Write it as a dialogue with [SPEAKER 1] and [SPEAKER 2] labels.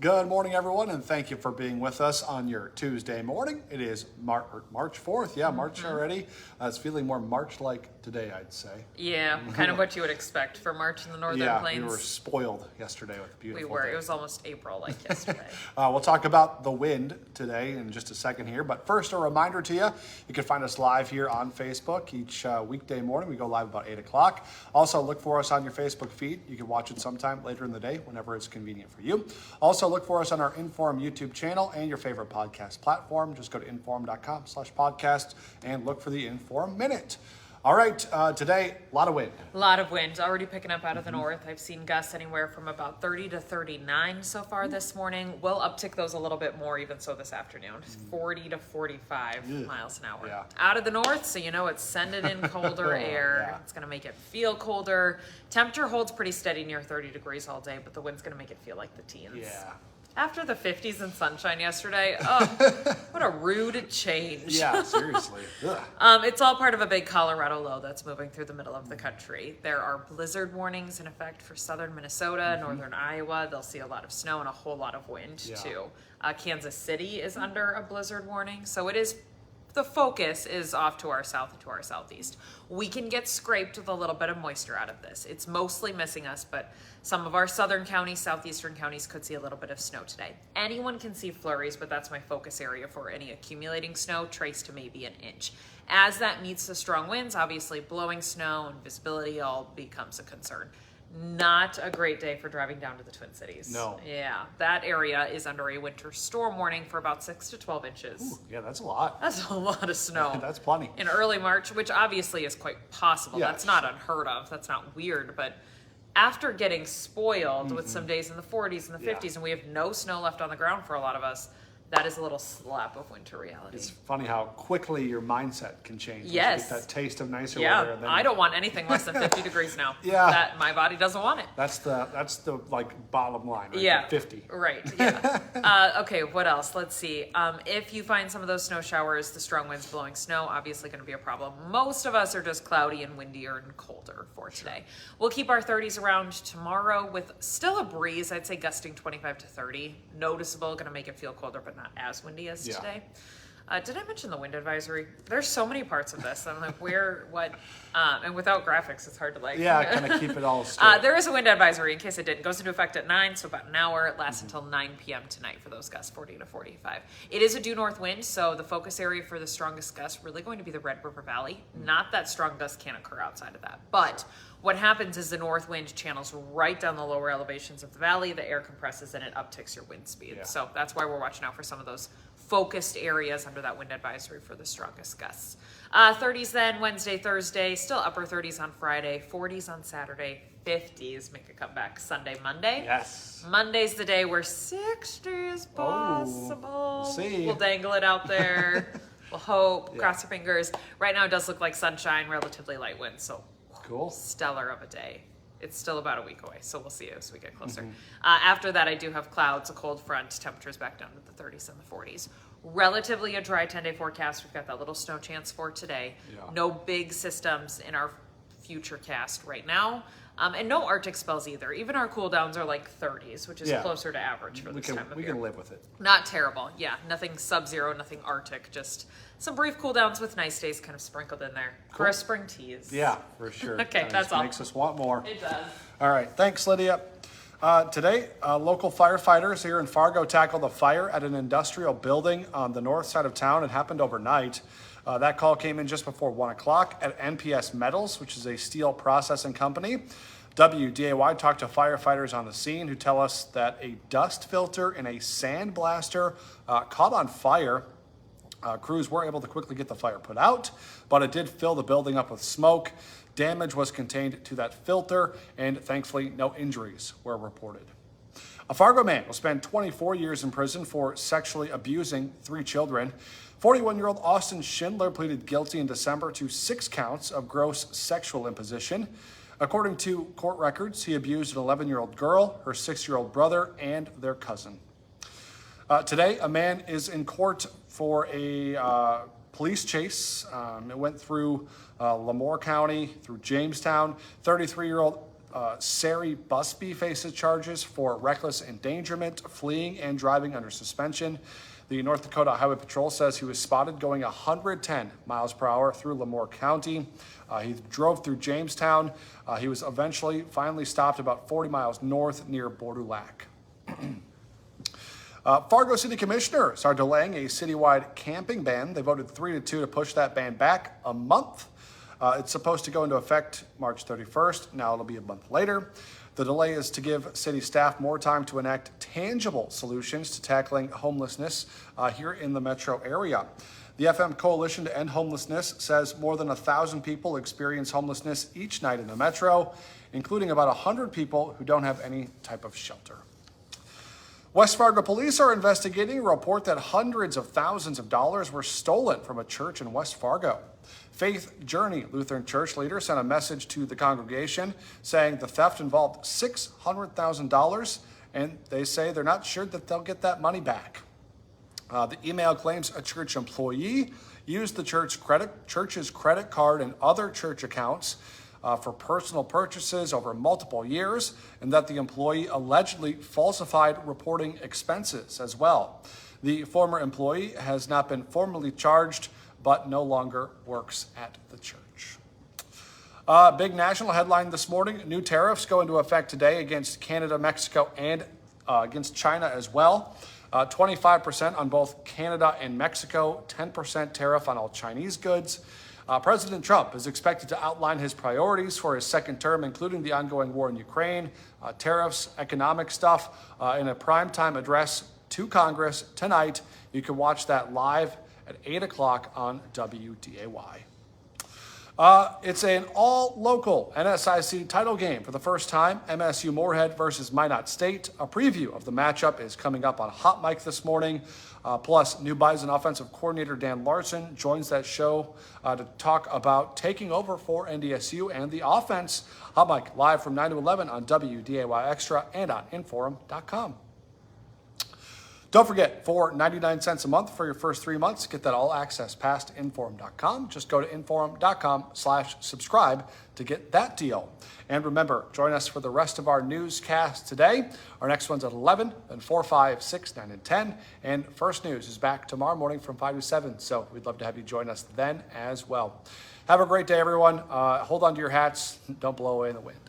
[SPEAKER 1] Good morning, everyone, and thank you for being with us on your Tuesday morning. It is March 4th. Yeah, March already. It's feeling more March-like today, I'd say.
[SPEAKER 2] Yeah, kind of what you would expect for March in the Northern Plains.
[SPEAKER 1] Yeah, we were spoiled yesterday with a beautiful day.
[SPEAKER 2] It was almost April like yesterday.
[SPEAKER 1] We'll talk about the wind today in just a second here. But first, a reminder to you, you can find us live here on Facebook each weekday morning. We go live about 8 o'clock. Also, look for us on your Facebook feed. You can watch it sometime later in the day, whenever it's convenient for you. Also, look for us on our Inform YouTube channel and your favorite podcast platform. Just go to inform.com/podcast and look for the Inform Minute. All right, today, a lot of wind.
[SPEAKER 2] A lot of wind, already picking up out of the north. I've seen gusts anywhere from about 30 to 39 so far this morning. We'll uptick those a little bit more even so this afternoon. 40 to 45 miles an hour.
[SPEAKER 1] Yeah.
[SPEAKER 2] Out of the north, so you know it's sending in colder air.
[SPEAKER 1] Yeah.
[SPEAKER 2] It's going to make it feel colder. Temperature holds pretty steady near 30 degrees all day, but the wind's going to make it feel like the teens.
[SPEAKER 1] Yeah.
[SPEAKER 2] After the 50s and sunshine yesterday, what a rude change.
[SPEAKER 1] Yeah, seriously. Ugh.
[SPEAKER 2] It's all part of a big Colorado low that's moving through the middle of the country. There are blizzard warnings in effect for southern Minnesota, northern Iowa. They'll see a lot of snow and a whole lot of wind, too. Kansas City is under a blizzard warning, so the focus is off to our south and to our southeast. We can get scraped with a little bit of moisture out of this. It's mostly missing us, but some of our southern counties, southeastern counties could see a little bit of snow today. Anyone can see flurries, but that's my focus area for any accumulating snow, traced to maybe an inch. As that meets the strong winds, obviously blowing snow and visibility all becomes a concern. Not a great day for driving down to the Twin Cities.
[SPEAKER 1] No.
[SPEAKER 2] Yeah, that area is under a winter storm warning for about 6 to 12 inches.
[SPEAKER 1] Ooh, yeah, that's a lot.
[SPEAKER 2] That's a lot of snow.
[SPEAKER 1] That's plenty.
[SPEAKER 2] In early March, which obviously is quite possible.
[SPEAKER 1] Yes.
[SPEAKER 2] That's not unheard of. That's not weird. But after getting spoiled with some days in the 40s and the 50s, and we have no snow left on the ground for a lot of us, that is a little slap of winter reality.
[SPEAKER 1] It's funny how quickly your mindset can change.
[SPEAKER 2] Yes.
[SPEAKER 1] You get that taste of nicer
[SPEAKER 2] Yeah,
[SPEAKER 1] weather. And then
[SPEAKER 2] I don't want anything less than 50 degrees now.
[SPEAKER 1] Yeah.
[SPEAKER 2] That my body doesn't want it.
[SPEAKER 1] That's the like bottom line, right?
[SPEAKER 2] Yeah.
[SPEAKER 1] 50.
[SPEAKER 2] Right, yeah. Okay, what else? Let's see. If you find some of those snow showers, the strong winds blowing snow, obviously going to be a problem. Most of us are just cloudy and windier and colder for today. We'll keep our 30s around tomorrow with still a breeze. I'd say gusting 25 to 30. Noticeable, going to make it feel colder, but not as windy as today. Did I mention the wind advisory? There's so many parts of this. I'm like, where, what? And without graphics, it's hard to like.
[SPEAKER 1] Yeah, kind of keep it all straight.
[SPEAKER 2] There is a wind advisory in case it didn't. It goes into effect at 9, so about an hour. It lasts until 9 p.m. tonight for those gusts, 40 to 45. It is a due north wind, so the focus area for the strongest gusts really going to be the Red River Valley. Not that strong gusts can occur outside of that, but what happens is the north wind channels right down the lower elevations of the valley. The air compresses and it upticks your wind speed.
[SPEAKER 1] Yeah.
[SPEAKER 2] So that's why we're watching out for some of those focused areas under that wind advisory for the strongest gusts. 30s then, Wednesday, Thursday, still upper 30s on Friday, 40s on Saturday, 50s make a comeback Sunday, Monday.
[SPEAKER 1] Yes.
[SPEAKER 2] Monday's the day where 60 is possible.
[SPEAKER 1] We'll see.
[SPEAKER 2] We'll dangle it out there. We'll hope,
[SPEAKER 1] Yeah.
[SPEAKER 2] cross our fingers. Right now it does look like sunshine, relatively light winds, so
[SPEAKER 1] Cool.
[SPEAKER 2] stellar of a day. It's still about a week away, so we'll see as we get closer. After that, I do have clouds, a cold front, temperatures back down to the 30s and the 40s. Relatively a dry 10-day forecast. We've got that little snow chance for today.
[SPEAKER 1] Yeah.
[SPEAKER 2] No big systems in our future cast right now. And no Arctic spells either. Even our cool downs are like 30s, which is closer to average for this time of
[SPEAKER 1] We
[SPEAKER 2] year.
[SPEAKER 1] can live with it.
[SPEAKER 2] Not terrible. Yeah, nothing sub-zero, nothing Arctic. Just some brief cool downs with nice days kind of sprinkled in there for a spring tease.
[SPEAKER 1] Yeah, for sure.
[SPEAKER 2] Okay,
[SPEAKER 1] Kinda
[SPEAKER 2] that's
[SPEAKER 1] just
[SPEAKER 2] all.
[SPEAKER 1] Makes us want more.
[SPEAKER 2] It does.
[SPEAKER 1] All right, thanks, Lydia. Today, local firefighters here in Fargo tackled a fire at an industrial building on the north side of town. It happened overnight. That call came in just before 1 o'clock at NPS Metals, which is a steel processing company. WDAY talked to firefighters on the scene who tell us that a dust filter in a sand blaster caught on fire. Crews weren't able to quickly get the fire put out, but it did fill the building up with smoke. Damage was contained to that filter, and thankfully no injuries were reported. A Fargo man will spend 24 years in prison for sexually abusing 3 children. 41-year-old Austin Schindler pleaded guilty in December to 6 counts of gross sexual imposition. According to court records, he abused an 11-year-old girl, her 6-year-old brother, and their cousin. Today, a man is in court for a police chase. It went through Lemoore County, through Jamestown. 33-year-old Sari Busby faces charges for reckless endangerment, fleeing, and driving under suspension. The North Dakota Highway Patrol says he was spotted going 110 miles per hour through Lemoore County. He drove through Jamestown. He was finally stopped about 40 miles north near Bordeaux Lac. Fargo City Commissioners are delaying a citywide camping ban. They voted 3-2 to push that ban back a month. It's supposed to go into effect March 31st. Now it'll be a month later. The delay is to give city staff more time to enact tangible solutions to tackling homelessness here in the metro area. The FM Coalition to End Homelessness says more than 1,000 people experience homelessness each night in the metro, including about 100 people who don't have any type of shelter. West Fargo police are investigating a report that hundreds of thousands of dollars were stolen from a church in West Fargo. Faith Journey Lutheran Church leader sent a message to the congregation saying the theft involved $600,000, and they say they're not sure that they'll get that money back. The email claims a church employee used the church's credit card and other church accounts for personal purchases over multiple years, and that the employee allegedly falsified reporting expenses as well. The former employee has not been formally charged, but no longer works at the church. Big national headline this morning: new tariffs go into effect today against Canada, Mexico, and against China as well. 25% on both Canada and Mexico, 10% tariff on all Chinese goods. President Trump is expected to outline his priorities for his second term, including the ongoing war in Ukraine, tariffs, economic stuff, in a primetime address to Congress tonight. You can watch that live at 8 o'clock on WDAY. It's an all-local NSIC title game for the first time. MSU Moorhead versus Minot State. A preview of the matchup is coming up on Hot Mic this morning. Plus, new Bison offensive coordinator Dan Larson joins that show to talk about taking over for NDSU and the offense. Hot Mic live from 9 to 11 on WDAY Extra and on Inforum.com. Don't forget, for 99 cents a month for your first 3 months, get that all access pass to Inforum.com. Just go to Inforum.com/subscribe to get that deal. And remember, join us for the rest of our newscast today. Our next one's at 11, then 4, 5, 6, 9, and 10. And First News is back tomorrow morning from 5 to 7. So we'd love to have you join us then as well. Have a great day, everyone. Hold on to your hats. Don't blow away in the wind.